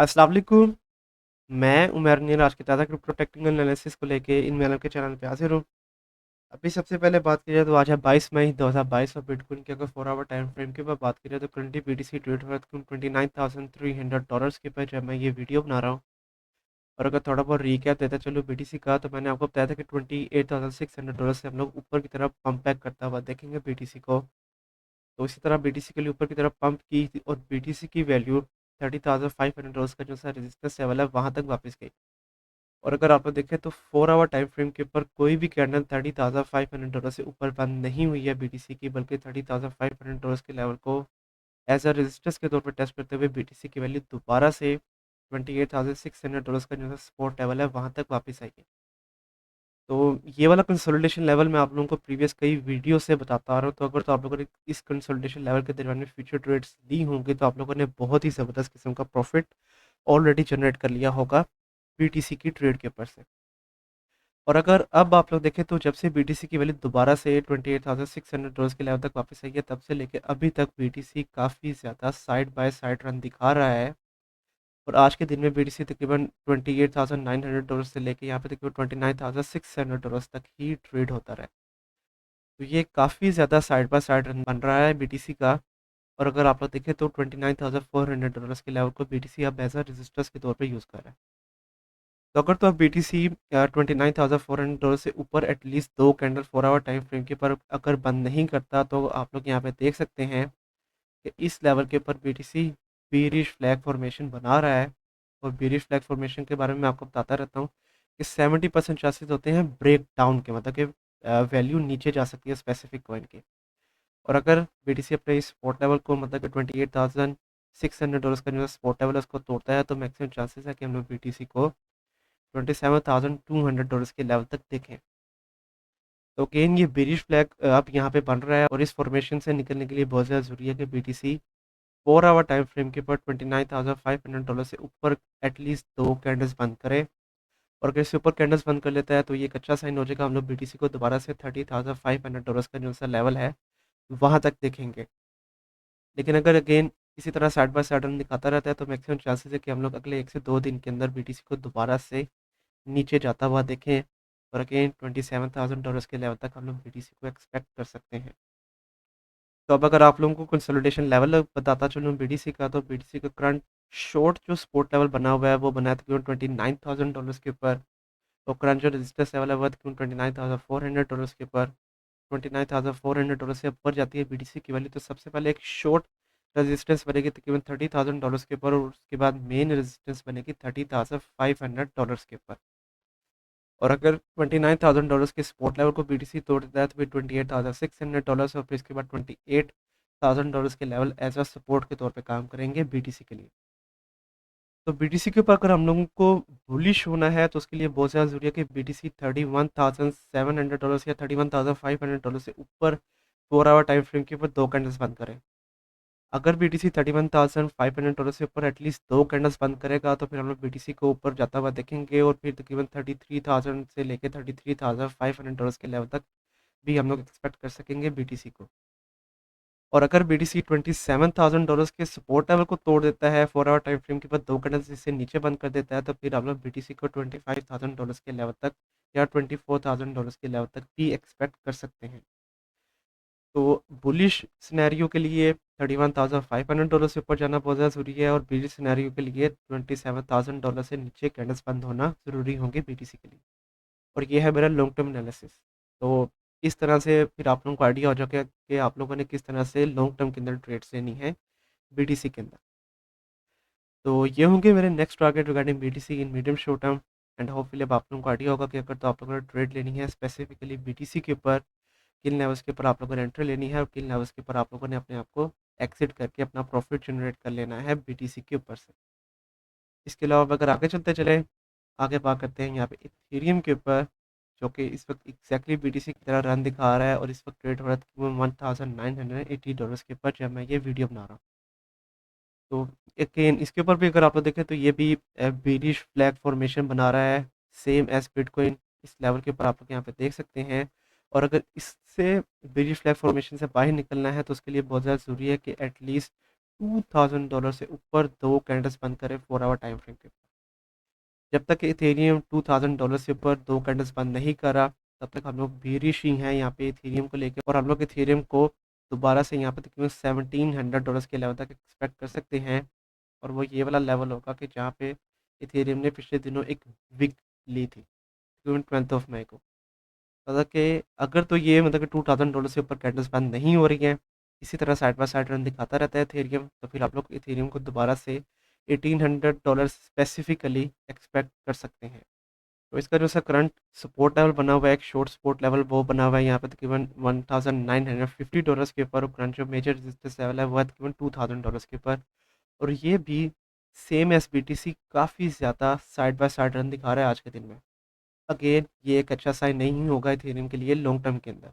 अस्सलाम वालेकुम। मैं उमर नीर आज की ताज़ा क्रिप्टो टेक्निकल एनालिसिस को लेके इन मेल के चैनल पे हाजिर हूँ। अभी सबसे पहले बात की जाए तो आज है 22 मई 2022 और बिटकॉइन के अगर 4 आवर टाइम फ्रेम के ऊपर बात करें तो करंटली बीटीसी ट्रेड वर्थ $29,300 के ऊपर जब मैं ये वीडियो बना रहा हूँ। और अगर थोड़ा बहुत रीकैप देता चलो बीटीसी का, तो मैंने आपको बताया था कि $28,600 से हम लोग ऊपर की तरफ पंप बैक करता हुआ देखेंगे बीटीसी को। तो इसी तरह बीटीसी के लिए ऊपर की तरफ पंप की थी और बीटीसी की वैल्यू $30,500 का जो सा रेजिस्टेंस लेवल है वहाँ तक वापस गई। और अगर आप लोग देखें तो 4 आवर टाइम फ्रेम के ऊपर कोई भी कैंडल $30,500 से ऊपर बंद नहीं हुई है बीटीसी की, बल्कि $30,500 के लेवल को एज अ रेजिस्टेंस के तौर पर टेस्ट करते हुए बीटीसी की वैल्यू दोबारा से $28,600 का जो सपोर्ट लेवल है वहां तक वापस आई है। तो ये वाला कंसोलिडेशन लेवल मैं आप लोगों को प्रीवियस कई वीडियो से बताता आ रहा हूँ। तो अगर तो आप लोगों ने इस कंसोलिडेशन लेवल के दरमियान में फ्यूचर ट्रेड्स ली होंगी तो आप लोगों ने बहुत ही ज़बरदस्त किस्म का प्रॉफिट ऑलरेडी जनरेट कर लिया होगा बीटीसी की ट्रेड के ऊपर से। और अगर अब आप लोग देखें तो जब से बीटीसी की वैल्यू दोबारा से $28,600 के लेवल तक वापस आई है, तब से लेके अभी तक बीटीसी काफ़ी ज़्यादा साइड बाय साइड रन दिखा रहा है। और आज के दिन में बीटीसी तकरीबन $28,900 से लेके यहाँ पे तकरीबन $29,600 तक ही ट्रेड होता रहा है। तो ये काफ़ी ज़्यादा साइड बाय साइड रन बन रहा है बीटीसी का। और अगर आप लोग देखें तो $29,400 के लेवल को बीटीसी अब एज अ रजिस्टर्स के तौर पर यूज़ कर रहा है। तो अगर तो अब बीटीसी $29,400 से ऊपर एटलीस्ट दो कैंडल 4 आवर टाइम फ्रेम के पर अगर बंद नहीं करता, तो आप लोग यहाँ पे देख सकते हैं कि इस लेवल के ऊपर बीटीसी बीरिश फ्लैग फॉर्मेशन बना रहा है। और बीरिश फ्लैग फॉर्मेशन के बारे में मैं आपको बताता रहता हूँ कि 70% चांसेस होते हैं ब्रेक डाउन के, मतलब कि वैल्यू नीचे जा सकती है स्पेसिफिक कॉइन के। और अगर बीटीसी अपने इस सपोर्ट लेवल को, मतलब कि $28,600 का जो सपोर्ट लेवल है उसको तोड़ता है, तो मैक्सिमम चांसेस है कि हम लोग बीटीसी को $27,200 के लेवल तक देखें। तो अगेन ये बेरिश फ्लैग अब यहाँ पे बन रहा है और इस फॉर्मेशन से निकलने के लिए बहुत ज़्यादा ज़रूरी है कि बीटीसी 4 आवर टाइम फ्रेम के ऊपर $29,500 से ऊपर एटलीस्ट दो कैंडल्स बंद करे। और अगर इससे ऊपर कैंडल्स बंद कर लेता है तो ये एक अच्छा साइन हो जाएगा, हम लोग बीटीसी को दोबारा से $30,500 का जो सा लेवल है वहाँ तक देखेंगे। लेकिन अगर अगेन इसी तरह साइड बाय साइड रन दिखाता रहता है तो मैक्सिमम चांसेस है कि हम लोग अगले 1 से 2 दिन के अंदर बीटीसी को दोबारा से नीचे जाता हुआ देखें। और अगेन $27,000 के लेवल तक हम लोग बीटीसी को एक्सपेक्ट कर सकते हैं। तो अब अगर आप लोगों को कंसोलिडेशन लेवल बताता चलूँ बीटीसी का, तो बीटीसी का करंट शॉर्ट जो सपोर्ट लेवल बना हुआ है वो बना है तकरीबन $29,000 के ऊपर। और करंट जो रेजिस्टेंस लेवल है वो तकरीबन $29,400 के ऊपर। $29,400 से ऊपर जाती है बीटीसी की वैल्यू तो सबसे पहले एक शॉर्ट रेजिस्टेंस बनेगी तकरीबन $30,000 के ऊपर, और उसके बाद मेन रेजिस्टेंस बनेगी $30,500 के ऊपर। और अगर $29,000 के सपोर्ट लेवल को बीटीसी तोड़ देता है तो फिर $28,600 और फिर इसके बाद $28,000 के लेवल एज अ सपोर्ट के तौर पे काम करेंगे बीटीसी के लिए। तो बीटीसी के ऊपर अगर हम लोगों को बुलिश होना है तो उसके लिए बहुत ज़्यादा ज़रूरी है कि बीटीसी $31,700 या $31,500 से ऊपर 4 आवर टाइम फ्रेम के ऊपर दो कैंडल्स बंद करें। अगर बीटीसी $31,500 से ऊपर एटलीस्ट दो कैंडल्स बंद करेगा तो फिर हम लोग बीटीसी को ऊपर जाता हुआ देखेंगे और फिर तकरीबन 33,000 से लेकर $33,500 के लेवल तक भी हम लोग एक्सपेक्ट कर सकेंगे बीटीसी को। और अगर बीटीसी $27,000 के सपोर्ट लेवल को तोड़ देता है 4 आवर टाइम फ्रेम के बाद दो कैंडल्स इससे नीचे बंद कर देता है, तो फिर हम लोग बीटीसी को $25,000 के लेवल तक या $24,000 के लेवल तक भी एक्सपेक्ट कर सकते हैं। तो बुलिश सिनेरियो के लिए $31,500 से ऊपर जाना बहुत ज़्यादा ज़रूरी है और बेरिश सिनेरियो के लिए $27,000 से नीचे कैंडल्स बंद होना ज़रूरी होंगे बीटीसी के लिए। और ये है मेरा लॉन्ग टर्म एनालिसिस। तो इस तरह से फिर आप लोगों को आइडिया हो जाएगा कि आप लोगों ने किस तरह से लॉन्ग टर्म के अंदर ट्रेड्स लेनी है बीटीसी के अंदर। तो ये होंगे मेरे next target regarding BTC in medium short term. And hopefully अब आप लोगों को आइडिया होगा कि अगर तो आप लोगों ने ट्रेड लेनी है स्पेसिफिकली बीटीसी के ऊपर, किन लेवल्स के ऊपर आप लोगों ने एंट्री लेनी है और किन लेवल्स के ऊपर आप लोगों ने अपने आप को एक्सिट करके अपना प्रॉफिट जनरेट कर लेना है बीटीसी के ऊपर से। इसके अलावा अगर आगे चलते चले, आगे बात करते हैं यहाँ पे इथेरियम के ऊपर, जो कि इस वक्त एग्जैक्टली बीटीसी की तरह रन दिखा रहा है और इस वक्त ट्रेड हो रहा है तकरीबन $1,980 के ऊपर जब मैं ये वीडियो बना रहा हूँ। तो अगेन इसके ऊपर भी अगर आप लोग देखें तो ये भी बेरिश फ्लैग फॉर्मेशन बना रहा है सेम एज बिटकॉइन। इस लेवल के ऊपर आप लोग यहाँ पे देख सकते हैं। और अगर इससे बेरिश फ्लैग फॉर्मेशन से बाहर निकलना है तो उसके लिए बहुत ज़्यादा ज़रूरी है कि एटलीस्ट $2000 से ऊपर 2 कैंडल्स बंद करे 4 आवर टाइम फ्रेम के। जब तक इथेरियम $2000 से ऊपर 2 कैंडल्स बंद नहीं करा, तब तक हम लोग बेरिश ही हैं यहाँ पे इथेरियम को लेके, और हम लोग इथेरियम को दोबारा से यहाँ पे तकरीबन $1700 के लेवल तक एक्सपेक्ट कर सकते हैं। और वो ये वाला लेवल होगा कि जहाँ पे इथेरियम ने पिछले दिनों एक विक ली थी तकरीबन 12 मई को। मतलब कि अगर तो ये मतलब कि $2000 से ऊपर कैंडल्स बंद नहीं हो रही हैं, इसी तरह साइड बाय साइड रन दिखाता रहता है इथेरियम, तो फिर आप लोग इथेरियम को दोबारा से $1800 स्पेसिफिकली एक्सपेक्ट कर सकते हैं। तो इसका जो सा करंट सपोर्ट लेवल बना हुआ है, एक शॉर्ट सपोर्ट लेवल वो बना हुआ है यहाँ पे तकरीबन $1950 के ऊपर, और करंट जो मेजर रेजिस्टेंस लेवल है वो है तकरीबन $2000 के ऊपर। और ये भी same S B T C काफ़ी ज़्यादा साइड बाय साइड रन दिखा रहा है आज के दिन में। अगेन ये एक अच्छा साइन नहीं होगा इथेरियम के लिए लॉन्ग टर्म के अंदर।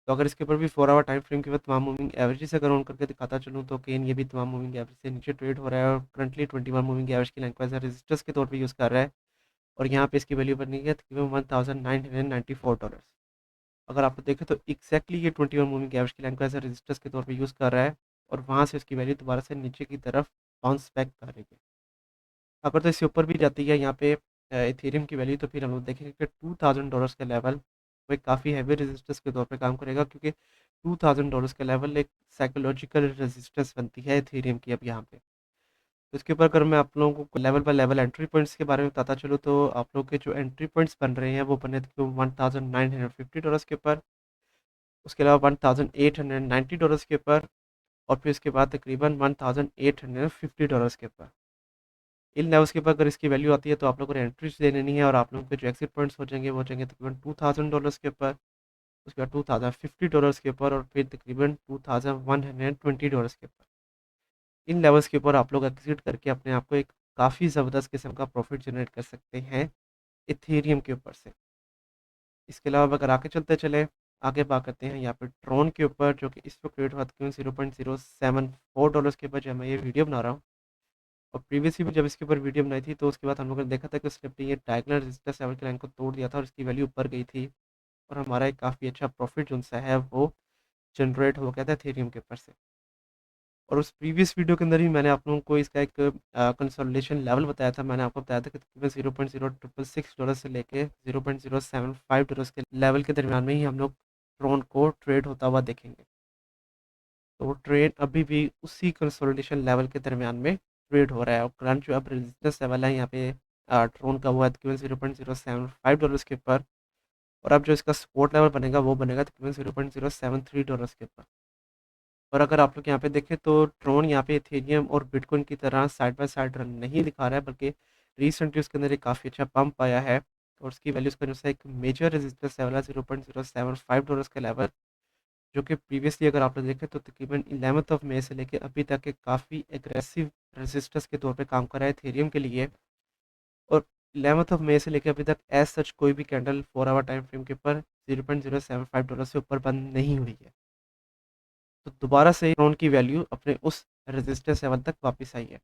तो अगर इसके ऊपर भी 4 आवर टाइम फ्रेम के बाद तमाम मूविंग एवरेज अगर ऑन करके दिखाता चलूँ, तो अगेन ये भी तमाम मूविंग एवरेज से नीचे ट्रेड हो रहा है, और करंटली 21 मूविंग एवरेज की लाइन को एज रेजिस्टेंस के तौर पे यूज़ कर रहा है। और यहाँ पे इसकी वैल्यू बनी है तकरीबन $1994। अगर आप देखें तो एग्जैक्टली ये 21 मूविंग एवरेज की लाइन को एज रेजिस्टेंस के तौर पे यूज़ कर रहा है, और वहाँ से उसकी वैल्यू दोबारा से नीचे की तरफ बाउंस बैक करेगी। अगर तो इससे ऊपर भी जाती है यहाँ पे इथेरियम की वैल्यू, तो फिर हम लोग देखेंगे कि $2000 का लेवल वो एक काफ़ी हैवी रेजिस्टेंस के तौर पे काम करेगा, क्योंकि $2000 का लेवल एक साइकोलॉजिकल रेजिस्टेंस बनती है इथेरियम की अब यहाँ पे। तो इसके ऊपर अगर मैं आप लोगों को level by level entry points के बारे में बताता चलूँ, तो आप लोग के जो एंट्री पॉइंट्स बन रहे हैं वो बने थे $1950 के ऊपर, उसके अलावा $1890 के ऊपर, और फिर उसके बाद तकरीबन $1850 के ऊपर। इन लेवल्स के ऊपर अगर इसकी वैल्यू आती है, तो आप लोगों को एंट्रीज दे देनी है, और आप लोगों के जो एक्सिट पॉइंट्स हो जाएंगे वो हो जाएंगे तकरीबन $2000 के ऊपर, उसके बाद $2050 के ऊपर, और फिर तकरीबन $2120 के ऊपर। इन लेवल्स के ऊपर आप लोग एग्जिट करके अपने आप को एक काफ़ी ज़बरदस्त किस्म का प्रॉफिट जनरेट कर सकते हैं इथेरियम के ऊपर से। इसके अलावा अगर आगे चलते चले, आगे बात करते हैं यहाँ पे ट्रॉन के ऊपर, जो कि इस वक्त रेट हुआ तकरीबन $0.074 के ऊपर जब मैं ये वीडियो बना रहा हूँ। और प्रीवियसली भी जब इसके ऊपर वीडियो बनाई थी, तो उसके बाद हम लोगों ने देखा था कि उसने अपनी ये डायगोनल रेजिस्टेंस लेवल की लाइन को तोड़ दिया था, और इसकी वैल्यू ऊपर गई थी, और हमारा एक काफ़ी अच्छा प्रॉफिट जो सा है वो जनरेट हो गया था इथेरियम के ऊपर से। और उस प्रीवियस वीडियो के अंदर ही मैंने आप लोगों को इसका एक कंसोलिडेशन लेवल बताया था। मैंने आपको बताया था कि तकरीबन $0.0666 से लेके $0.075 के लेवल के दरमियान में ही हम लोग ट्रोन को ट्रेड होता हुआ देखेंगे। तो ट्रेड अभी भी उसी कंसोलिडेशन लेवल के दरमियान में ट्रेड हो रहा है, और करंट जो अब रेजिस्टेंस लेवल है यहाँ पे ट्रोन का, वो है तकरीबन $0.075 के ऊपर, और अब जो इसका सपोर्ट लेवल बनेगा वो बनेगा तकरीबन $0.073 के ऊपर। और अगर आप लोग यहाँ पे देखें, तो ट्रोन यहाँ पे इथेरियम और बिटकॉइन की तरह साइड बाय साइड रन नहीं दिखा रहा है, बल्कि रिसेंटली उसके अंदर एक काफ़ी अच्छा पंप आया है, और उसकी वैल्यूज़ का जो है एक मेजर रेजिस्टेंस लेवल है $0.075 का लेवल, जो कि प्रीवियसली अगर आप लोग देखें तो तकरीबन 11 मई से लेकर अभी तक एक काफ़ी एग्रेसिव रेजिस्टेंस के तौर पे काम कर रहा है इथेरियम के लिए। और 11 मई से लेकर अभी तक एज सच कोई भी कैंडल 4 आवर टाइम फ्रेम के ऊपर $0.075 से ऊपर बंद नहीं हुई है। तो दोबारा से ट्रोन की वैल्यू अपने उस रेजिस्टेंस लेवल तक वापस आई है।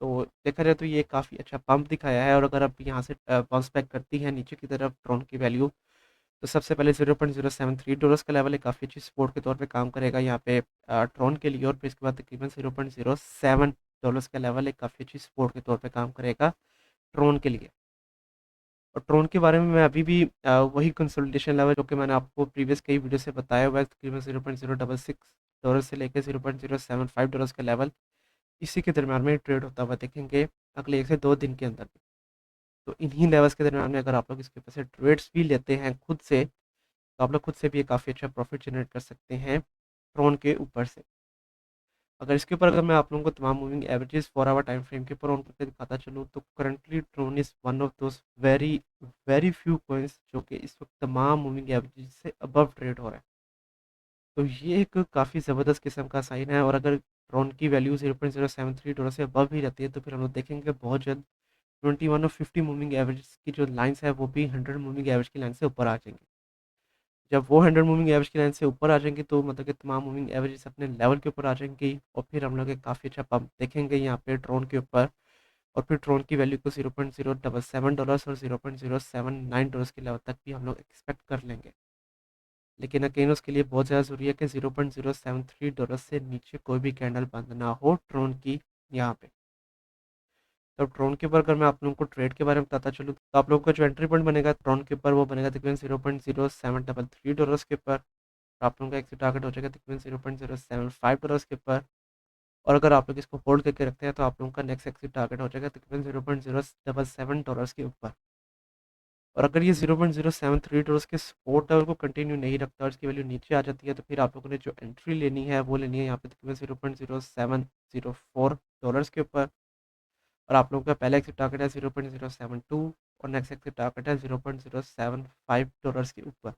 तो देखा जाए तो ये काफ़ी अच्छा पंप दिखाया है, और अगर अब यहाँ से बाउंस बैक करती है नीचे की तरफ ट्रोन की वैल्यू, तो सबसे पहले $0.073 का लेवल है, काफ़ी अच्छी सपोर्ट के तौर पे काम करेगा यहाँ पे ट्रोन के लिए, और फिर इसके बाद तकरीबन $0.07 का लेवल एक काफ़ी अच्छी सपोर्ट के तौर पे काम करेगा ट्रोन के लिए। और ट्रोन के बारे में मैं अभी भी वही कंसोलिडेशन लेवल जो कि मैंने आपको प्रीवियस कई वीडियो से बताया हुआ है, तकरीबन $0.066 से लेकर $0.075 का लेवल, इसी के दरमियान में ट्रेड होता हुआ देखेंगे अगले 1 से 2 दिन के अंदर भी। तो इन्हीं लेवल्स के दरमियान में अगर आप लोग इसके ऊपर से ट्रेड्स भी लेते हैं खुद से, तो आप लोग खुद से भी काफ़ी अच्छा प्रॉफिट जनरेट कर सकते हैं ट्रोन के ऊपर से। अगर इसके ऊपर अगर मैं आप लोगों को तमाम moving averages 4 hour time frame के ऊपर ऑन करके दिखाता चलूँ, तो currently Tron is one of those very very few coins जो कि इस वक्त तमाम मूविंग एवरेज से अबव ट्रेड हो रहा है। तो ये एक काफ़ी ज़बरदस्त किस्म का साइन है, और अगर ट्रोन की वैल्यू $0.073 से अबव ही रहती है, तो फिर हम लोग देखेंगे बहुत जल्द 21 और 50 मूविंग एवरेज की जो लाइन्स है वो भी 100 मूविंग एवरेज की लाइन से ऊपर आ जाएंगी। जब वो 100 मूविंग एवरेज की लाइन से ऊपर आ जाएंगी, तो मतलब कि तमाम मूविंग एवरेज अपने लेवल के ऊपर आ जाएंगी, और फिर हम लोग एक काफ़ी अच्छा पंप देखेंगे यहाँ पे ट्रोन के ऊपर, और फिर ट्रोन की वैल्यू को $0.077 और $0.079 के लेवल तक भी हम लोग एक्सपेक्ट कर लेंगे। लेकिन अगेन उसके लिए बहुत ज़्यादा ज़रूरी है कि $0.073 से नीचे कोई भी कैंडल बंद ना हो ट्रोन की यहाँ पे। तो ट्रोन के ऊपर अगर मैं आप लोगों को ट्रेड के बारे में बताता चलूँ, तो आप लोगों का जो एंट्री पॉइंट बनेगा ट्रोन के ऊपर वो बनेगा तकरीबन $0.0733 के ऊपर। आप लोगों का एक्सिट टारगेट हो जाएगा तकरीबन $0.075 के ऊपर। और अगर आप लोग इसको होल्ड करके रखते हैं तो आप लोगों का नेक्स्ट एक्सिट टारगेट हो जाएगा तकरीबन $0.077 के ऊपर। और अगर ये $0.073 के सपोर्ट लेवल को कंटिन्यू नहीं रखता और इसकी वैल्यू नीचे आ जाती है तो फिर आप लोगों ने जो एंट्री लेनी है वो लेनी है यहाँ पे तकरीबन $0.0704 के ऊपर। और आप लोगों का पहला एक्सिट टारगेट है 0.072 और नेक्स्ट एक्सिट टारगेट है $0.075 के ऊपर।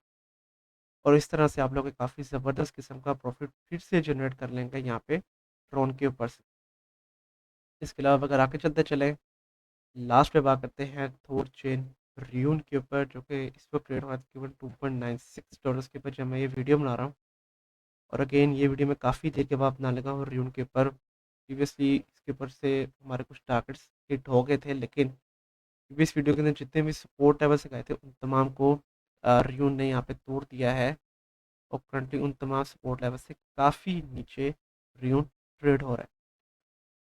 और इस तरह से आप लोग काफ़ी ज़बरदस्त किस्म का प्रॉफिट फिर से जनरेट कर लेंगे यहाँ पे ट्रोन के ऊपर से। इसके अलावा अगर आगे चलते चले, लास्ट पे बात करते हैं थोर चेन रियून के ऊपर, जो कि इस वक्त ट्रेड हुआ है तकरीबन $2.96 के ऊपर जब मैं ये वीडियो बना रहा हूँ। और अगेन ये वीडियो मैं काफ़ी देर के बाद बनाने लगा हूँ रियून के ऊपर। प्रीवियसली इसके ऊपर से हमारे कुछ टारगेट्स हिट हो गए थे, लेकिन प्रीवियस वीडियो के अंदर जितने भी सपोर्ट लेवल से गए थे उन तमाम को रियून ने यहाँ पे तोड़ दिया है। और करंटली उन तमाम सपोर्ट लेवल से काफ़ी नीचे रियून ट्रेड हो रहा है।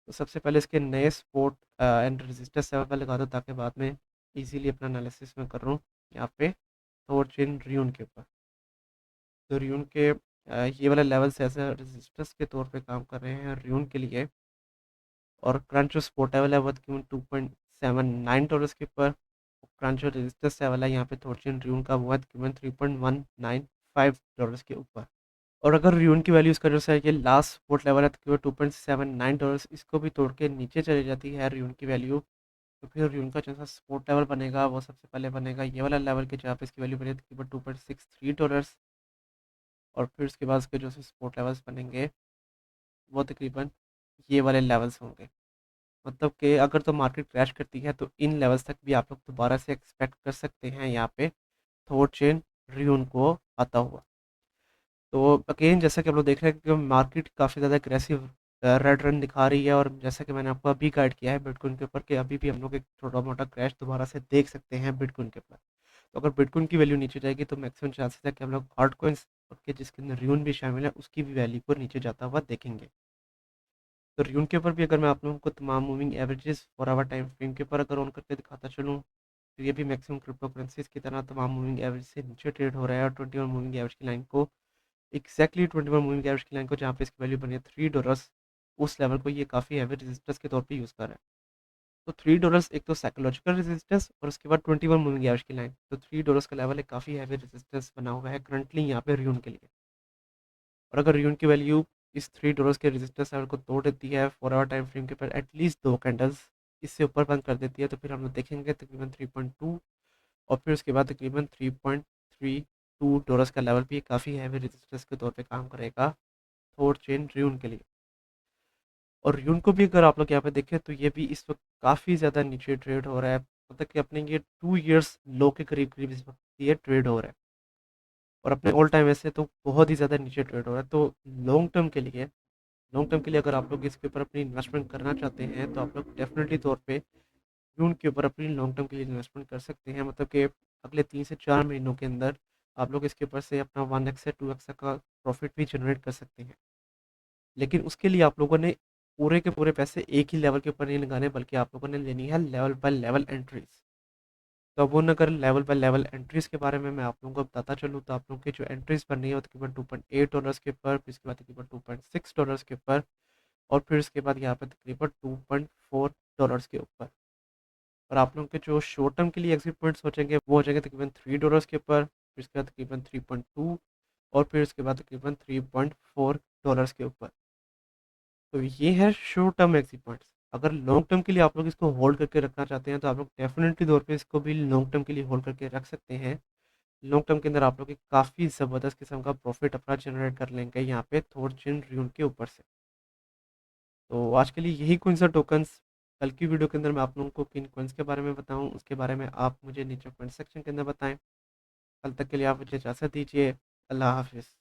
तो सबसे पहले इसके नए सपोर्ट एंड रेजिस्टेंस लेवल पर लगा दो ताकि बाद में इजीली अपना एनालिसिस में कर रहा हूँ यहाँ पे थोर चेन रियून के ऊपर। तो रियून के ये वाला लेवल से ऐसे रेजिस्टेंस के तौर पे काम कर रहे हैं रियून के लिए। और करंट जो सपोर्ट लेवल है वो तकरीबन $2.79 के ऊपर। करंट जो रेजिस्टेंस लेवल है यहाँ पे थोर चेन रियून का वो है तकरीबन $3.195 के ऊपर। और अगर रियून की वैल्यूज़ का जो है ये लास्ट सपोर्ट लेवल है तकरीबन $2.79, इसको भी तोड़ के नीचे चली जाती है रियून की वैल्यू, तो फिर रियून का जो सा सपोर्ट लेवल बनेगा वो सबसे पहले बनेगा ये वाला लेवल के जहाँ पे इसकी वैल्यू बनी है तकरीबन $2.63। और फिर उसके बाद उसके जो सपोर्ट लेवल्स बनेंगे वो तकरीबन ये वाले लेवल्स होंगे। मतलब कि अगर तो मार्केट क्रैश करती है तो इन लेवल्स तक भी आप लोग दोबारा से एक्सपेक्ट कर सकते हैं यहाँ पे थोर चेन रियून को आता हुआ। तो अगेन जैसा कि आप लोग देख रहे हैं कि मार्केट काफ़ी ज़्यादा एग्रेसिव रेड रन दिखा रही है। और जैसा कि मैंने आपको अभी गाइड किया है बिटकॉइन के ऊपर कि अभी भी हम लोग एक छोटा मोटा क्रैश दोबारा से देख सकते हैं बिटकॉइन के ऊपर। तो अगर बिटकॉइन की वैल्यू नीचे जाएगी तो मैक्सिमम चांसेस है कि हम लोग हार्ड कॉइन्स के जिसके अंदर रियून भी शामिल है उसकी भी वैल्यू को नीचे जाता हुआ देखेंगे। तो रियून के ऊपर भी अगर मैं आप लोगों को तमाम moving averages four hour time frame के ऊपर अगर ऑन करके दिखाता चलूँ, तो ये भी मैक्सिमम क्रिप्टो करेंसीज की तरह तमाम मूविंग एवरेज से नीचे ट्रेड हो रहा है। और 21 मूविंग एवरेज की लाइन को एग्जैक्टली 21 मूविंग एवरेज की लाइन को जहाँ पे इसकी वैल्यू बनी है $3, उस लेवल को ये काफ़ी हैवी रेजिस्टेंस के तौर पे यूज़ कर रहा है। तो $3 एक तो साइकोलॉजिकल रेजिस्टेंस और उसके बाद 21 मूविंग एवरेज की लाइन, तो $3 का लेवल एक काफ़ी हैवी रेजिस्टेंस बना हुआ है करंटली यहाँ पे रियून के लिए। और अगर रियून की वैल्यू इस $3 के रेजिस्टेंस लेवल को तोड़ देती है 4 आवर टाइम फ्रेम के ऊपर एटलीस्ट 2 कैंडल्स इससे ऊपर बंद कर देती है, तो फिर हम लोग देखेंगे तकरीबन 3.2 और फिर उसके बाद तकरीबन $3.32 का लेवल भी काफ़ी हैवी रेजिस्टेंस के तौर पे काम करेगा थोर चेन रियून के लिए। और रियून को भी अगर आप लोग यहाँ पे देखें तो ये भी इस वक्त काफ़ी ज़्यादा नीचे ट्रेड हो रहा है। मतलब कि अपने ये 2 इयर्स लो के करीब करीब इस वक्त ये ट्रेड हो रहा है। और अपने ऑल टाइम ऐसे तो बहुत ही ज़्यादा नीचे ट्रेड हो रहा है। तो लॉन्ग टर्म के लिए लॉन्ग टर्म के लिए अगर आप लोग इसके ऊपर अपनी इन्वेस्टमेंट करना चाहते हैं तो आप लोग डेफिनेटली तौर पे जून के ऊपर अपनी लॉन्ग टर्म के लिए इन्वेस्टमेंट कर सकते हैं। मतलब कि अगले 3 से 4 महीनों के अंदर आप लोग इसके ऊपर से अपना 1x से 2x का प्रॉफिट भी जनरेट कर सकते हैं। लेकिन उसके लिए आप लोगों ने पूरे के पूरे पैसे एक ही लेवल के ऊपर नहीं लगाने, बल्कि आप लोगों ने लेनी है लेवल बाय लेवल एंट्रीज। तो अब वो अगर लेवल बाय लेवल एंट्रीज़ के बारे में मैं आप लोगों को बताता चलूँ, तो आप लोगों की जो एंट्रीज़ बन रही है वो तकरीबन $2.8 के ऊपर, फिर इसके बाद तकरीबन $2.6 के ऊपर, और फिर उसके बाद यहाँ पे तकरीबन $2.4 के ऊपर। और आप लोगों के जो शॉर्ट टर्म के लिए एग्जिट पॉइंट्स सोचेंगे वो हो जाएंगे तकरीबन $3 के ऊपर, फिर इसके बाद तकरीबन 3.2 और फिर उसके बाद तकरीबन $3.4 के ऊपर। तो ये है शॉर्ट टर्म एग्जिट पॉइंट्स। अगर लॉन्ग टर्म के लिए आप लोग इसको होल्ड करके रखना चाहते हैं तो आप लोग डेफिनेटली तौर पे इसको भी लॉन्ग टर्म के लिए होल्ड करके रख सकते हैं। लॉन्ग टर्म के अंदर आप लोग एक काफ़ी ज़बरदस्त किस्म का प्रॉफिट अपना जनरेट कर लेंगे यहाँ पे थोर चिन रियून के ऊपर से। तो आज के लिए यही कौन सा टोकन्स, कल की वीडियो के अंदर मैं आप लोगों को किन कॉइन्स के बारे में बताऊं उसके बारे में आप मुझे नीचे कमेंट सेक्शन के अंदर बताएं। कल तक के लिए आप मुझे इजाज़त दीजिए। अल्लाह हाफिज़।